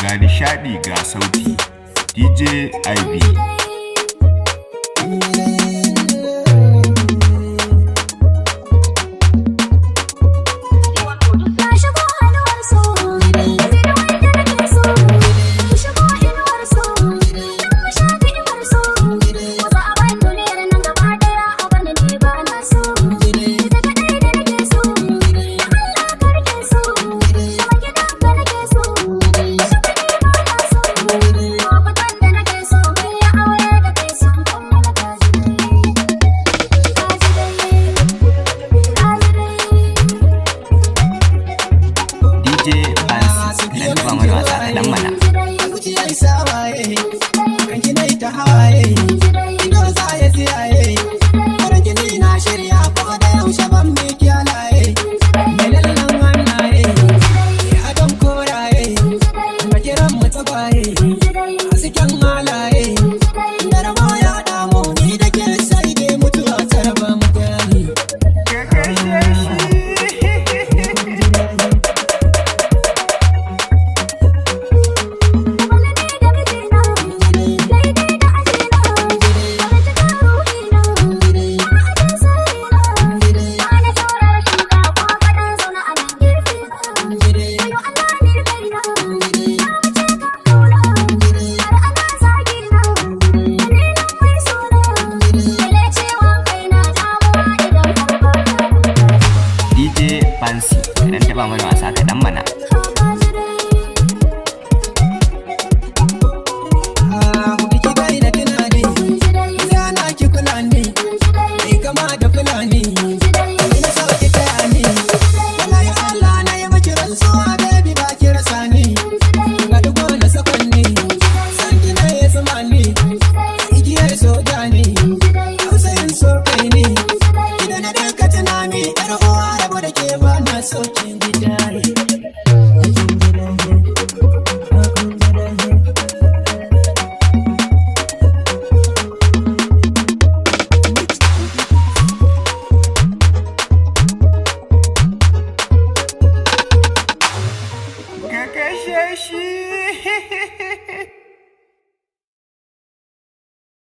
ga nishadi ga sauti. DJ IB. DJ Bansi dan tuba mana wasa kaɗan mana. Zuciya isa waye, kan gina ita hawaye, ido za ya tsiyaye, farin gini na shirya ko da yaushe ban bi kyalaye, mai lallan hannaye, ya adam koraye, makiran mutabaye, a cikin halaye, da rama ya damu ni da ke sai dai mutuwa ta raba mu gani. DJ Bansi dan tuba mana wasa kaɗan mana.